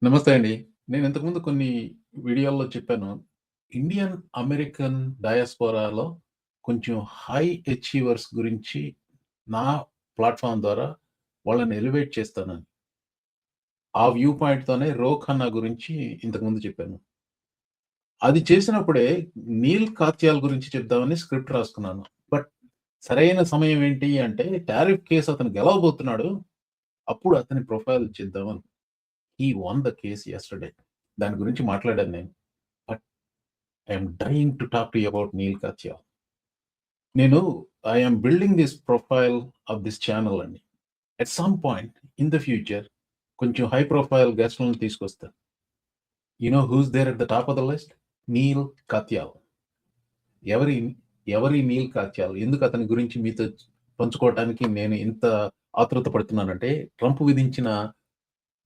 నమస్తే అండి. నేను ఇంతకుముందు కొన్ని వీడియోల్లో చెప్పాను. ఇండియన్ అమెరికన్ డయాస్పోరాలో కొంచెం హై అచీవర్స్ గురించి నా ప్లాట్‌ఫార్మ్ ద్వారా వాళ్ళని ఎలివేట్ చేస్తానని. ఆ వ్యూ పాయింట్‌తోనే 'రో ఖన్నా' గురించి ఇంతకుముందు చెప్పాను. అది చేసినప్పుడే 'నీల్ కాత్యాల్' గురించి చెప్దామని స్క్రిప్ట్ రాసుకున్నాను. బట్ సరైన సమయం ఏంటి అంటే టారిఫ్ కేస్ అతను గెలవబోతున్నాడు. అప్పుడు అతని ప్రొఫైల్ చేద్దామని. He won the case yesterday. దాని గురించి మాట్లాడాను నేను. But I am dying to talk to you about Neal Katyal. నేను I am building this profile of this channel అండి. At some point in the future కొంచెం హై ప్రొఫైల్ గెస్ట్‌లను తీసుకొస్తాను. You know who's there at the top of the list? Neal Katyal. ఎవరి ఎవరి నీల్ కాత్యాల్? ఎందుకు అతని గురించి మీతో పంచుకోవటానికి నేను ఇంత ఆతృత పడుతున్నానంటే, ట్రంప్ విధించిన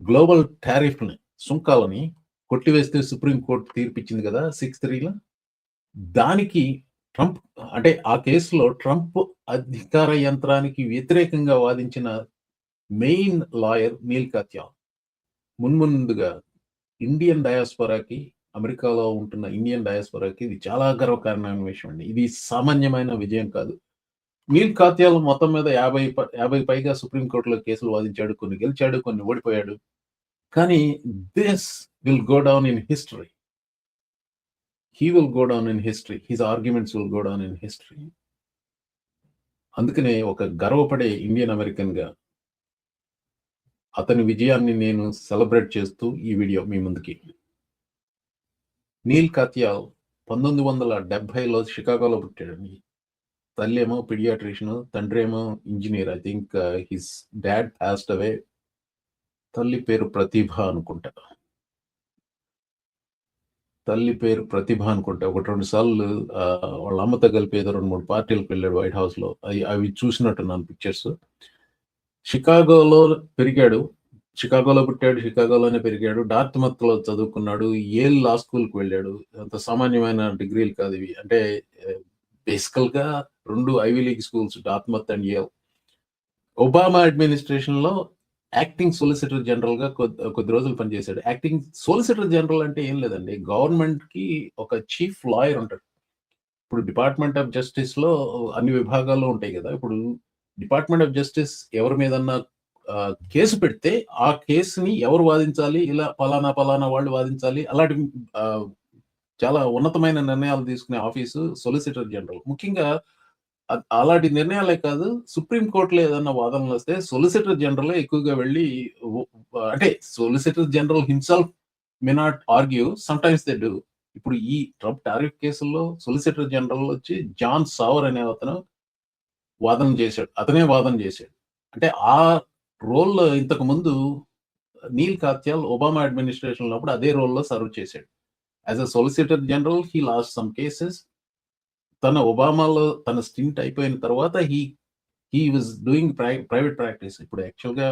గ్లోబల్ టారిఫ్‌ని, సుంకాలని కొట్టివేస్తూ సుప్రీం కోర్ట్ తీర్పిచ్చింది గదా! 6-3లో. దానికి ట్రంప్ అంటే ఆ కేసులో ట్రంప్ అధికార యంత్రానికి వ్యతిరేకంగా వాదించిన మెయిన్ లాయర్ నీల్ కాత్యాల్. మున్ముందుగా ఇండియన్ డయాస్పోరాకి, అమెరికాలో ఉంటున్న ఇండియన్ డయాస్పోరాకి ఇది చాలా గర్వకారణమైన విషయం అండి. ఇది సామాన్యమైన విజయం కాదు. నీల్ కాత్యాల్ మొత్తం మీద 50 పైగా సుప్రీం కోర్ట్‌లో కేసులు వాదించాడు. కొన్ని గెలిచాడు, కొన్ని ఓడిపోయాడు. కానీ this will go down in history. He will go down in history. His arguments will go down in history. అందుకనే ఒక గర్వపడే ఇండియన్ అమెరికన్‌గా అతని విజయాన్ని నేను సెలబ్రేట్ చేస్తూ ఈ వీడియో మీ ముందుకి. నీల్ కాత్యాల్ 1970లో షికాగోలో పుట్టాడండి. తల్లేమో పీడియాట్రిషియన్, తండ్రేమో engineer. I think his dad passed away. తల్లి పేరు ప్రతిభ అనుకుంటా. తల్లి పేరు ప్రతిభ అనుకుంటా. 1, 2 సార్లు వాళ్ళ అమ్మతో కలిపి ఏదో 2, 3 పార్టీలకి వెళ్ళాడు వైట్ హౌస్‌లో. అవి చూసినట్టున్నాను పిక్చర్స్. షికాగోలో పెరిగాడు. షికాగోలో పుట్టాడు. షికాగోలోనే పెరిగాడు. డార్ట్‌మత్‌లో చదువుకున్నాడు. యేల్ లా స్కూల్‌కి వెళ్ళాడు. అంత సామాన్యమైన డిగ్రీలు కాదు ఇవి. అంటే బేసికల్‌గా 2 Ivy League schools Dartmouth and Yale. Obama అడ్మినిస్ట్రేషన్‌లో యాక్టింగ్ సొలిసిటర్ జనరల్‌గా కొద్ది రోజులు పనిచేశాడు. యాక్టింగ్ సొలిసిటర్ జనరల్ అంటే ఏం లేదండి. గవర్నమెంట్‌కి ఒక చీఫ్ లాయర్ ఉంటాడు. ఇప్పుడు డిపార్ట్మెంట్ ఆఫ్ జస్టిస్‌లో అన్ని విభాగాల్లో ఉంటాయి గదా! ఇప్పుడు డిపార్ట్మెంట్ ఆఫ్ జస్టిస్ ఎవరి మీదన్నా కేసు పెడితే, ఆ కేస్‌ని ఎవరు వాదించాలి? ఇలా పలానా, పలానా వాళ్ళు వాదించాలి. అలాంటి ఆహ్, చాలా ఉన్నతమైన నిర్ణయాలు తీసుకునే ఆఫీసు సొలిసిటర్ జనరల్. ముఖ్యంగా అలాంటి నిర్ణయాలే కాదు, సుప్రీం కోర్ట్‌లో ఏదన్నా వాదనలొస్తే సొలిసిటర్ జనరలే ఎక్కువగా వెళ్లి ఉ అంటే solicitor general himself may not argue. Sometimes they do. ఇప్పుడు ఈ ట్రంప్ టారిఫ్ కేసుల్లో సొలిసిటర్ జనరల్ వచ్చి జాన్ సావర్ అనే అతను వాదన చేశాడు. అతనే వాదన చేశాడు. అంటే ఆ రోల్‌లో ఇంతకు ముందు నీల్ కాత్యాల్ ఒబామా అడ్మినిస్ట్రేషన్‌లో ఉన్నప్పుడు అదే రోల్‌లో సర్వ్ చేశాడు. As a solicitor general he lost some cases. తన ఒబామాలో తన స్టింట్ అయిపోయిన తర్వాత he was doing private practice. ఇప్పుడు యాక్చువల్‌గా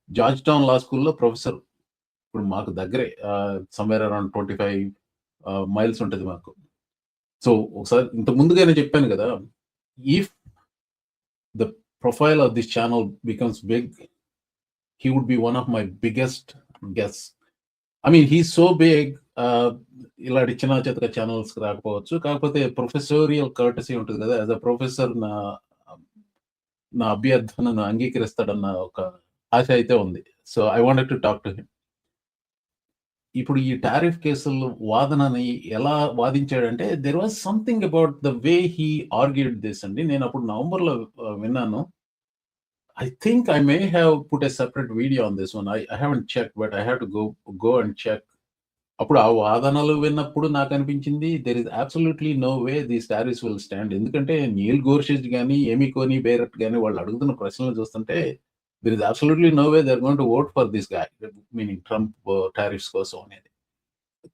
జార్జ్ టౌన్ లా స్కూల్‌లో ప్రొఫెసర్. ఇప్పుడు మాకు దగ్గరే సమ్‌వేర్ అరౌండ్ 25 మైల్స్ ఉంటది మాకు. సో, ఒకసారి ఇంతకు ముందుగానే చెప్పాను గదా! If the profile of this channel becomes big, he would be one of my biggest guests. I mean he is so big. ఇలాంటి చిన్న చితక ఛానెల్స్‌కి రాకపోవచ్చు. కాకపోతే ప్రొఫెసోరియల్ కర్టసీ ఉంటది గదా! యాస్ ఎ ప్రొఫెసర్ నా అభ్యర్థనను అంగీకరిస్తాడన్న ఒక ఆశ అయితే ఉంది. So, I wanted to talk to him. ఇప్పుడు ఈ టారిఫ్ కేసులు వాదనని ఎలా వాదించాడంటే, there was something about the way he argued this అండి. నేనప్పుడు నవంబర్‌లో విన్నాను. I think I may have put a separate video on this one. I haven't checked but I have to go and check. అప్పుడు ఆ వాదనలు విన్నప్పుడు నాకనిపించింది there is absolutely no way these tariffs will stand. ఎందుకంటే Neil గోర్షిచ్ గాని, ఏమీ కోనీ బేరట్ గాని వాళ్ళు అడుగుతున్న ప్రశ్నలు చూస్తుంటే there is absolutely no way they are going to vote for this guy. Meaning Trump tariffs కోసం అనేది.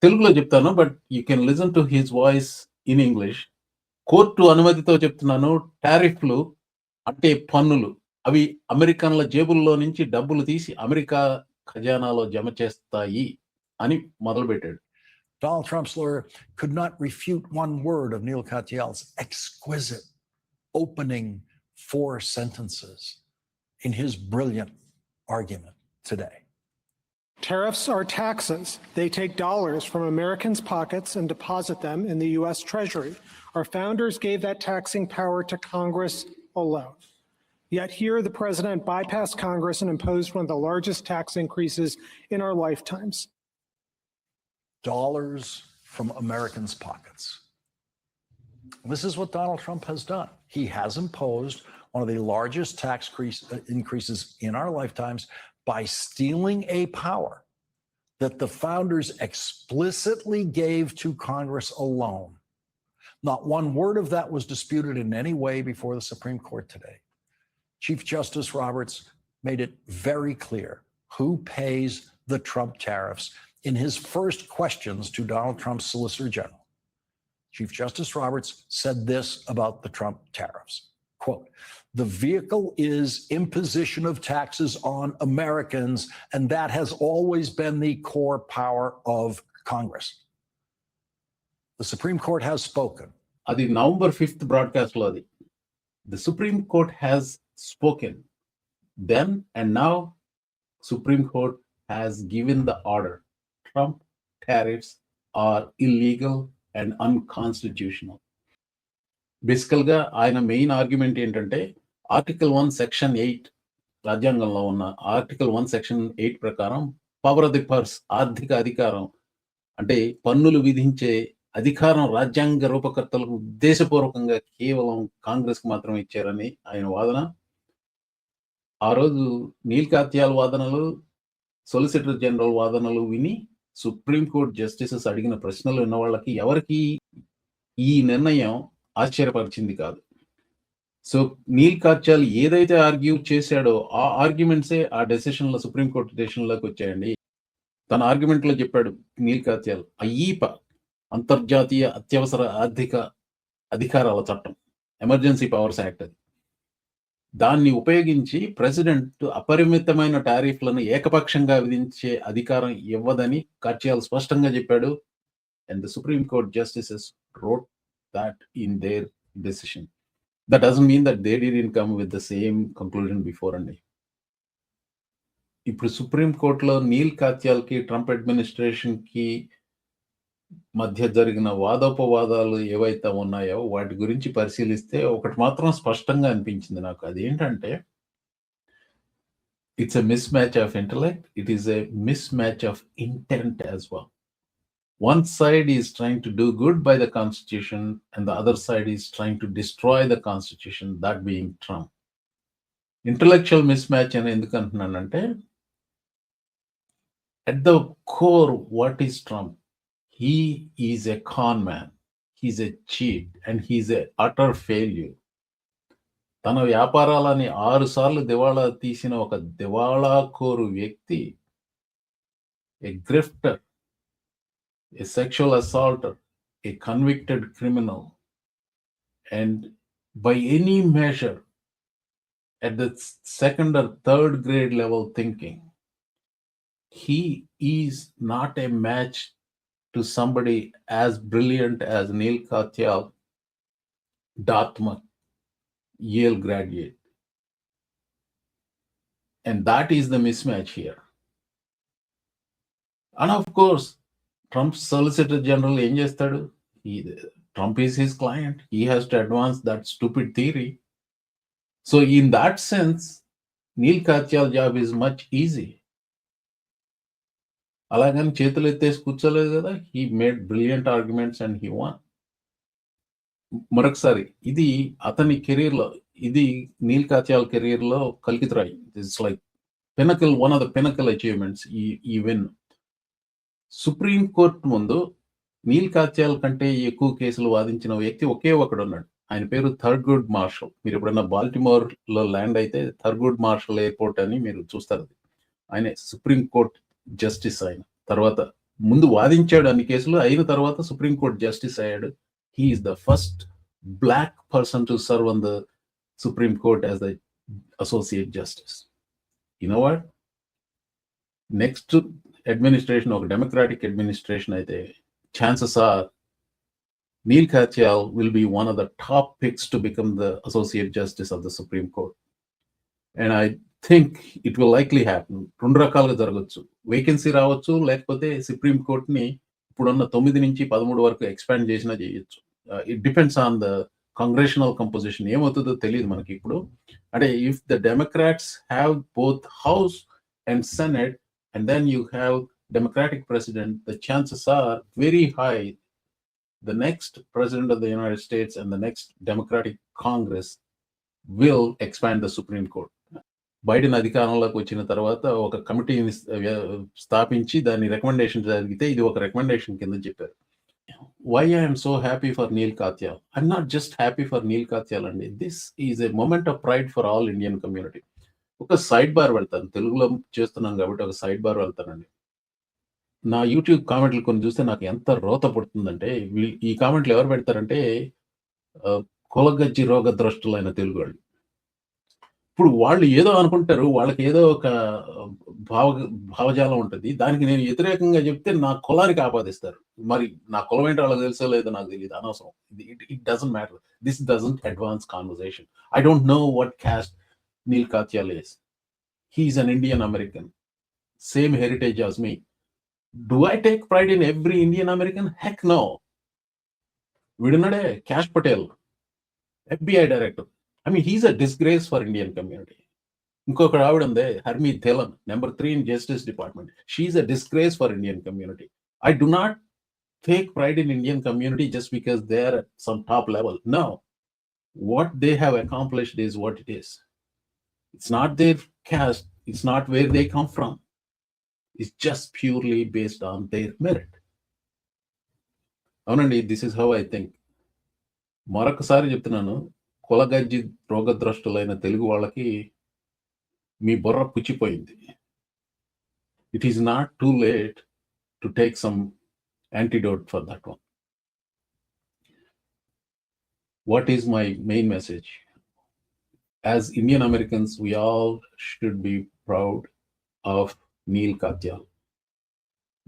తెలుగులో చెప్తాను. But you can listen to his voice in English. Court అనుమతితో చెప్తున్నాను. టారిఫ్‌లు అంటే పన్నులు. అవి అమెరికన్ల జేబుల్లో నుంచి డబ్బులు తీసి అమెరికా ఖజానాలో జమ చేస్తాయి అని మొదలుపెట్టాడు. Donald Trump's lawyer could not refute one word of Neil Katyal's exquisite opening 4 sentences in his brilliant argument today. Tariffs are taxes. They take dollars from Americans' pockets and deposit them in the U.S. Treasury. Our founders gave that taxing power to Congress alone. Yet here, the president bypassed Congress and imposed one of the largest tax increases in our lifetimes. Dollars from Americans' pockets. This is what Donald Trump has done. He has imposed one of the largest tax increases in our lifetimes by stealing a power that the founders explicitly gave to Congress alone. Not one word of that was disputed in any way before the Supreme Court today. Chief Justice Roberts made it very clear who pays the Trump tariffs in his first questions to Donald Trump's Solicitor General. Chief Justice Roberts said this about the Trump tariffs, quote, "The vehicle is imposition of taxes on Americans, and that has always been the core power of Congress." The Supreme Court has spoken. అది November 5th broadcast లో అది. The Supreme Court has spoken. Then and now, Supreme Court has given the order. Trump tariffs are illegal and unconstitutional. బేసికల్గా ఆయన main argument ఏంటంటే article 1 section 8 రాజ్యాంగంలో ఉన్న article 1 section 8 ప్రకారం power of the purse ఆర్థిక అధికారం అంటే పన్నులు విధించే అధికారం రాజ్యాంగ రూపకర్తలకు ఉద్దేశపూర్వకంగా కేవలం కాంగ్రెస్ కు మాత్రమే ఇచ్చారని ఆయన వాదన. ఆ రోజు నీల్ కాత్యాల్ వాదనలు, సొలిసిటర్ జనరల్ వాదనలు విని సుప్రీంకోర్టు జస్టిసెస్ అడిగిన ప్రశ్నలు విన్న వాళ్ళకి ఎవరికి ఈ నిర్ణయం ఆశ్చర్యపరిచింది కాదు. సో నీల్ కాత్యాల్ ఏదైతే ఆర్గ్యూ చేశాడో ఆ ఆర్గ్యుమెంట్సే ఆ డెసిషన్లో సుప్రీంకోర్టు డెసిషన్లోకి వచ్చాయండి. తన ఆర్గ్యుమెంట్లో చెప్పాడు నీల్ కాత్యాల్, అయ్యీప అంతర్జాతీయ అత్యవసర ఆర్థిక అధికారాల చట్టం, ఎమర్జెన్సీ పవర్స్ యాక్ట్, అది దాన్ని ఉపయోగించి ప్రెసిడెంట్ అపరిమితమైన టారిఫ్లను ఏకపక్షంగా విధించే అధికారం ఇవ్వదని కాత్యాల్ స్పష్టంగా చెప్పాడు. And the supreme court justices wrote that in their decision. That doesn't mean that they didn't come with the same conclusion before అండి. ఇప్పుడు సుప్రీం కోర్టులో నీల్ కాత్యాల్కి ట్రంప్ అడ్మినిస్ట్రేషన్ కి మధ్య జరిగిన వాదోపవాదాలు ఏవైతే ఉన్నాయో వాటి గురించి పరిశీలిస్తే ఒకటి మాత్రం స్పష్టంగా అనిపించింది నాకు. అదేంటంటే it's a miss match of intellect, it is a miss match of intent as well. One side is trying to do good by the Constitution and the other side is trying to destroy the Constitution, that being Trump. Intellectual mismatch అని ఎందుకు అంటున్నానంటే, at the core, what is Trump? He is a con man, he's a cheat and he's a utter failure. తన వ్యాపారాలని 6 సార్లు దివాళా తీసిన ఒక దివాళాకోరు వ్యక్తి, a grifter, a sexual assaulter, a convicted criminal, and by any measure at the second or third grade level thinking, he is not a match to somebody as brilliant as Neil Katyal, Dartmouth, Yale graduate. And that is the mismatch here. And of course, Trump's Solicitor General ఏం చేస్తాడు? Trump is his client. He has to advance that stupid theory. So in that sense, Neil Katyal job is much easy. అలాగని చేతులు ఎత్తేసి కూర్చోలేదు కదా. He made brilliant arguments and he won. మరొకసారి ఇది అతని కెరీర్లో, ఇది నీల్ కాత్యాల్ కెరీర్లో కలికితురాయి. It's like pinnacle, one of the pinnacle achievements ఈ విన్. సుప్రీం కోర్టు ముందు నీల్ కాత్యాల్ కంటే ఎక్కువ కేసులు వాదించిన వ్యక్తి ఒకే ఒకడు ఉన్నాడు. ఆయన పేరు థర్గుడ్ మార్షల్. మీరు ఎప్పుడన్నా బాల్టిమోర్ లో ల్యాండ్ అయితే థర్గుడ్ మార్షల్ ఎయిర్పోర్ట్ అని మీరు చూస్తారు. ఆయన సుప్రీం కోర్ట్ జస్టిస్. ఆయన తర్వాత ముందు వాదించాడు అన్ని కేసులు, అయిన తర్వాత సుప్రీం కోర్ట్ జస్టిస్ అయ్యాడు. He is the first black person to serve on the supreme court as the associate justice. You know what, next administration ఒక డెమోక్రాటిక్ అడ్మినిస్ట్రేషన్ అయితే chances are Neil Katyal will be one of the top picks to become the Associate Justice of the Supreme Court. And I think it will likely happen. 2 రకాలుగా జరగొచ్చు. Vacancy రావచ్చు, లేకపోతే supreme కోర్ట్‌ని ఇప్పుడున్న 9 నుంచి 13 వరకు expand చేసినా చేయొచ్చు. It depends on the congressional composition. ఏమవుతుందో తెలీదు మనకిప్పుడు. అంటే if the Democrats have both house and senate and then you have Democratic president, the chances are very high the next president of the United States and the next Democratic Congress will expand the Supreme Court. Biden అధికారంలోకి వచ్చిన తర్వాత ఒక కమిటీని స్థాపించి దాని recommendation జరిగితే ఇది ఒక రికమెండేషన్ కింద చెప్పారు. Why I'm so happy for Neal Katyal? I'm not just happy for Neal Katyal అండి. This is a moment of pride for all Indian community. ఒక సైడ్ బార్ వెళ్తాను, తెలుగులో చేస్తున్నాం కాబట్టి ఒక సైడ్ బార్ వెళ్తానండి. నా యూట్యూబ్ కామెంట్లు కొన్ని చూస్తే నాకు ఎంత రోత పడుతుందంటే, ఈ కామెంట్లు ఎవరు పెడతారంటే కులగజ్జి రోగద్రష్టులైన తెలుగు వాళ్ళు. ఇప్పుడు వాళ్ళు ఏదో అనుకుంటారు, వాళ్ళకి ఏదో ఒక భావజాలం ఉంటుంది. దానికి నేను వ్యతిరేకంగా చెప్తే నా కులానికి ఆపాదిస్తారు. మరి నా కులం ఏంటో వాళ్ళకి తెలుసో లేదో నాకు తెలియదు, అనవసరం. It doesn't matter. This doesn't advance conversation. I don't know what caste Neal Katyal is. He is an Indian American, same heritage as me. Do I take pride in every Indian American? Heck no. Vidunade Kash Patel, FBI director. I mean, he's a disgrace for Indian community. Inkoka avidunde Harmeet Thilan, number 3 in Justice Department. She's a disgrace for Indian community. I do not take pride in Indian community just because they're at some top level. No. What they have accomplished is what it is. It's not their caste. It's not where they come from. It's just purely based on their merit. అవునండి, this is how I think. మరొకసారి చెప్తున్నాను, కులగజ్జి రోగద్రష్టులైన తెలుగు వాళ్ళకి మీ బుర్ర పుచ్చిపోయింది. It is not too late to take some antidote for that one. What is my main message? As Indian Americans, we all should be proud of Neal Katyal.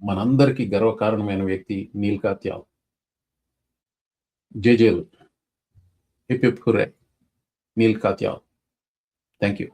మనందరికీ గర్వకారణమైన వ్యక్తి నీల్ కాత్యాల్. జేజేలు, hip hip hurray, Neal Katyal. Thank you.